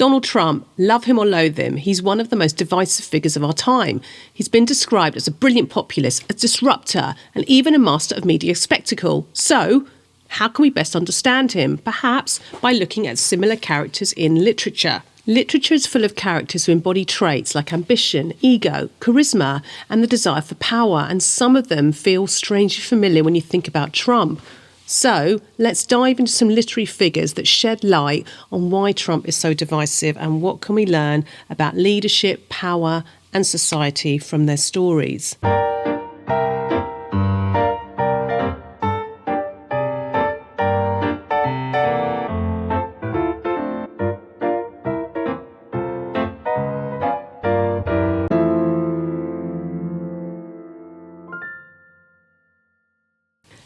Donald Trump, love him or loathe him, he's one of the most divisive figures of our time. He's been described as a brilliant populist, a disruptor, and even a master of media spectacle. So, how can we best understand him? Perhaps by looking at similar characters in literature. Literature is full of characters who embody traits like ambition, ego, charisma, and the desire for power, and some of them feel strangely familiar when you think about Trump. So, let's dive into some literary figures that shed light on why Trump is so divisive and what can we learn about leadership, power, and society from their stories.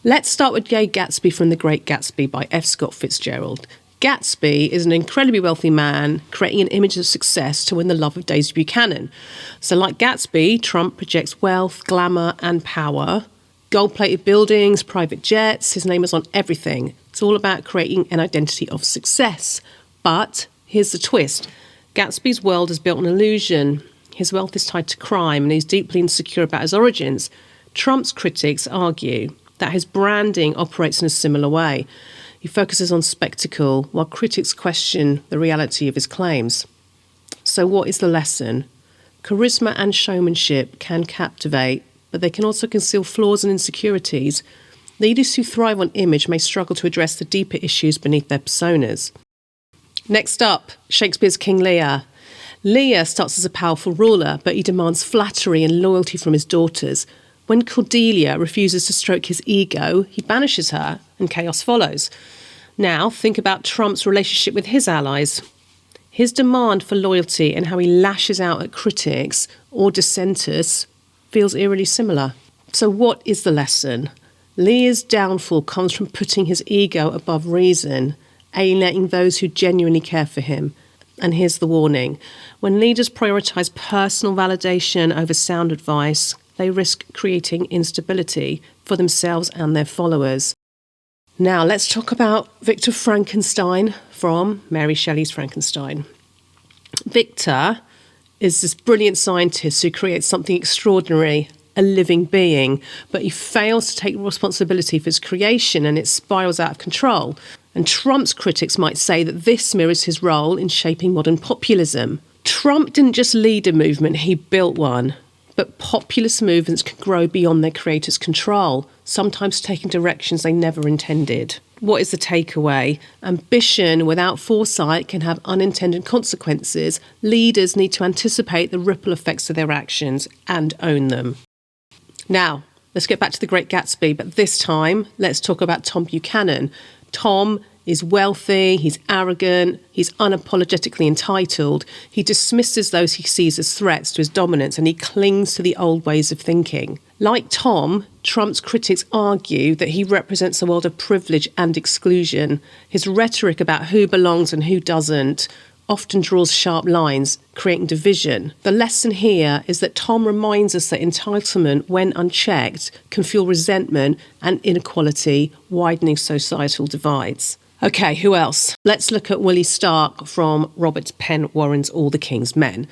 Let's start with Gatsby from The Great Gatsby by F. Scott Fitzgerald. Gatsby is an incredibly wealthy man creating an image of success to win the love of Daisy Buchanan. So like Gatsby, Trump projects wealth, glamour and power. Gold-plated buildings, private jets, his name is on everything. It's all about creating an identity of success. But here's the twist. Gatsby's world is built on illusion. His wealth is tied to crime and he's deeply insecure about his origins. Trump's critics argue that his branding operates in a similar way. He focuses on spectacle, while critics question the reality of his claims. So what is the lesson? Charisma and showmanship can captivate, but they can also conceal flaws and insecurities. Leaders who thrive on image may struggle to address the deeper issues beneath their personas. Next up, Shakespeare's King Lear. Lear starts as a powerful ruler, but he demands flattery and loyalty from his daughters. When Cordelia refuses to stroke his ego, he banishes her, and chaos follows. Now, think about Trump's relationship with his allies. His demand for loyalty and how he lashes out at critics or dissenters feels eerily similar. So what is the lesson? Lear's downfall comes from putting his ego above reason, alienating those who genuinely care for him. And here's the warning. When leaders prioritise personal validation over sound advice, they risk creating instability for themselves and their followers. Now, let's talk about Victor Frankenstein from Mary Shelley's Frankenstein. Victor is this brilliant scientist who creates something extraordinary, a living being, but he fails to take responsibility for his creation and it spirals out of control. And Trump's critics might say that this mirrors his role in shaping modern populism. Trump didn't just lead a movement, he built one. But populist movements can grow beyond their creators' control, sometimes taking directions they never intended. What is the takeaway? Ambition without foresight can have unintended consequences. Leaders need to anticipate the ripple effects of their actions and own them. Now, let's get back to The Great Gatsby, but this time, let's talk about Tom Buchanan. Tom is wealthy, he's arrogant, he's unapologetically entitled. He dismisses those he sees as threats to his dominance and he clings to the old ways of thinking. Like Tom, Trump's critics argue that he represents a world of privilege and exclusion. His rhetoric about who belongs and who doesn't often draws sharp lines, creating division. The lesson here is that Tom reminds us that entitlement, when unchecked, can fuel resentment and inequality, widening societal divides. Okay, who else? Let's look at Willie Stark from Robert Penn Warren's All the King's Men.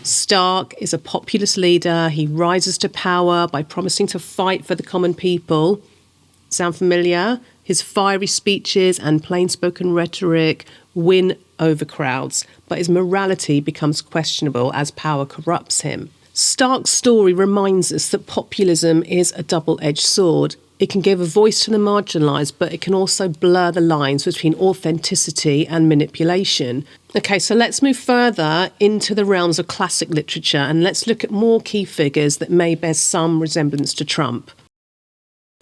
Stark is a populist leader. He rises to power by promising to fight for the common people. Sound familiar? His fiery speeches and plain-spoken rhetoric win over crowds, but his morality becomes questionable as power corrupts him. Stark's story reminds us that populism is a double-edged sword. It can give a voice to the marginalised, but it can also blur the lines between authenticity and manipulation. Okay, so let's move further into the realms of classic literature and let's look at more key figures that may bear some resemblance to Trump.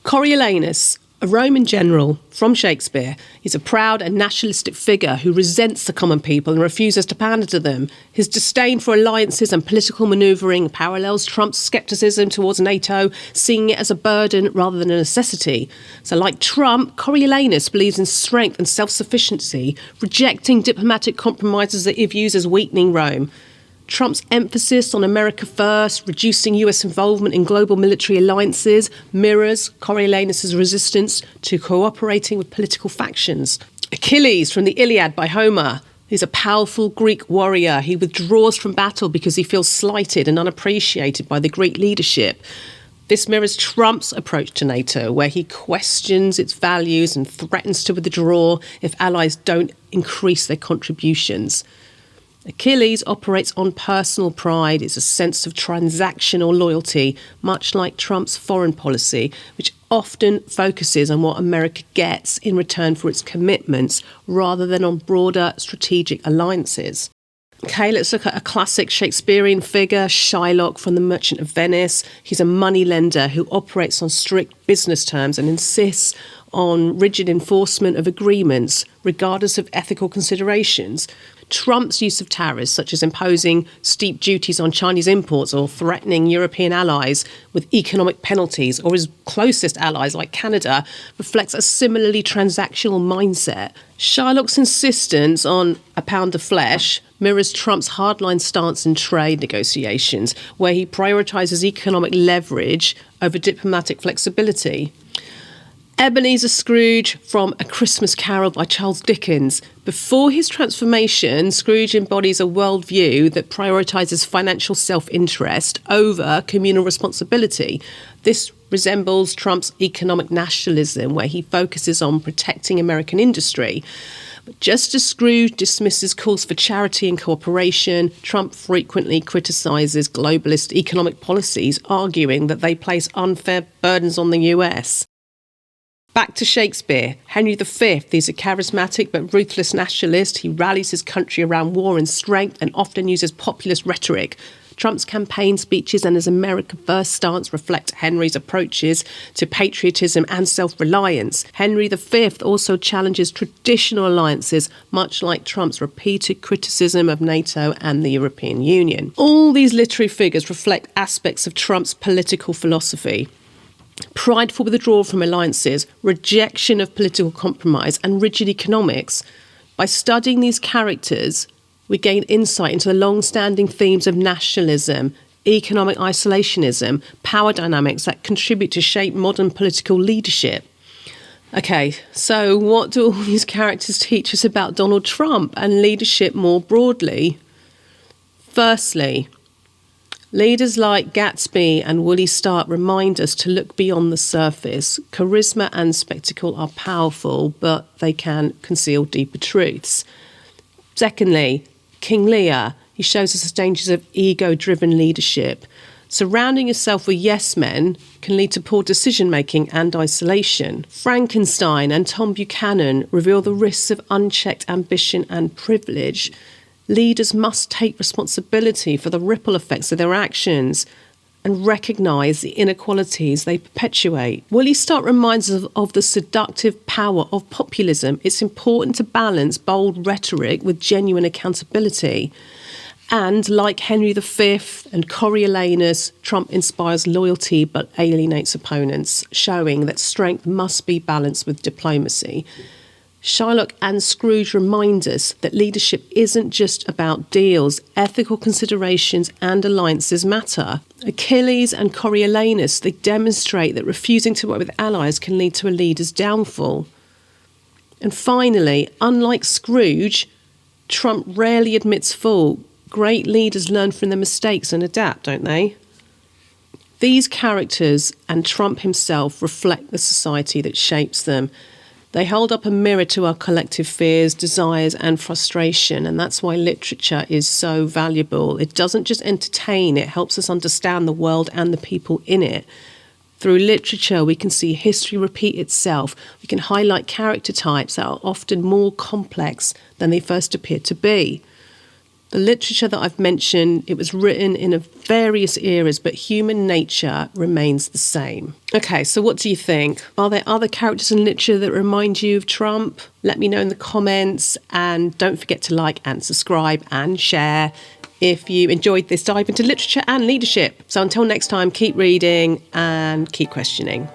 Coriolanus, a Roman general from Shakespeare, is a proud and nationalistic figure who resents the common people and refuses to pander to them. His disdain for alliances and political manoeuvring parallels Trump's scepticism towards NATO, seeing it as a burden rather than a necessity. So like Trump, Coriolanus believes in strength and self-sufficiency, rejecting diplomatic compromises that he views as weakening Rome. Trump's emphasis on America first, reducing US involvement in global military alliances, mirrors Coriolanus' resistance to cooperating with political factions. Achilles from the Iliad by Homer, He's a powerful Greek warrior. He withdraws from battle because he feels slighted and unappreciated by the Greek leadership. This mirrors Trump's approach to NATO, where he questions its values and threatens to withdraw if allies don't increase their contributions. Achilles operates on personal pride. It's a sense of transactional loyalty, much like Trump's foreign policy, which often focuses on what America gets in return for its commitments rather than on broader strategic alliances. Okay, let's look at a classic Shakespearean figure, Shylock from The Merchant of Venice. He's a moneylender who operates on strict business terms and insists on rigid enforcement of agreements, regardless of ethical considerations. Trump's use of tariffs, such as imposing steep duties on Chinese imports or threatening European allies with economic penalties, or his closest allies like Canada, reflects a similarly transactional mindset. Shylock's insistence on a pound of flesh mirrors Trump's hardline stance in trade negotiations, where he prioritises economic leverage over diplomatic flexibility. Ebenezer Scrooge from A Christmas Carol by Charles Dickens. Before his transformation, Scrooge embodies a worldview that prioritises financial self-interest over communal responsibility. This resembles Trump's economic nationalism, where he focuses on protecting American industry. But just as Scrooge dismisses calls for charity and cooperation, Trump frequently criticises globalist economic policies, arguing that they place unfair burdens on the US. Back to Shakespeare. Henry V is a charismatic but ruthless nationalist. He rallies his country around war and strength and often uses populist rhetoric. Trump's campaign speeches and his America First stance reflect Henry's approaches to patriotism and self-reliance. Henry V also challenges traditional alliances, much like Trump's repeated criticism of NATO and the European Union. All these literary figures reflect aspects of Trump's political philosophy. Prideful withdrawal from alliances, rejection of political compromise, and rigid economics. By studying these characters, we gain insight into the long-standing themes of nationalism, economic isolationism, power dynamics that contribute to shape modern political leadership. Okay, so what do all these characters teach us about Donald Trump and leadership more broadly? Firstly, leaders like Gatsby and Willie remind us to look beyond the surface. Charisma and spectacle are powerful, but they can conceal deeper truths. Secondly, King Lear, he shows us the dangers of ego-driven leadership. Surrounding yourself with yes men can lead to poor decision-making and isolation. Frankenstein and Tom Buchanan reveal the risks of unchecked ambition and privilege. Leaders must take responsibility for the ripple effects of their actions and recognise the inequalities they perpetuate. Willie reminds us of the seductive power of populism. It's important to balance bold rhetoric with genuine accountability. And like Henry V and Coriolanus, Trump inspires loyalty but alienates opponents, showing that strength must be balanced with diplomacy. Shylock and Scrooge remind us that leadership isn't just about deals. Ethical considerations and alliances matter. Achilles and Coriolanus, they demonstrate that refusing to work with allies can lead to a leader's downfall. And finally, unlike Scrooge, Trump rarely admits fault. Great leaders learn from their mistakes and adapt, don't they? These characters and Trump himself reflect the society that shapes them. They hold up a mirror to our collective fears, desires, and frustration, and that's why literature is so valuable. It doesn't just entertain, it helps us understand the world and the people in it. Through literature, we can see history repeat itself. We can highlight character types that are often more complex than they first appear to be. The literature that I've mentioned, it was written in various eras, but human nature remains the same. Okay, so what do you think? Are there other characters in literature that remind you of Trump? Let me know in the comments, and don't forget to like and subscribe and share if you enjoyed this dive into literature and leadership. So until next time, keep reading and keep questioning.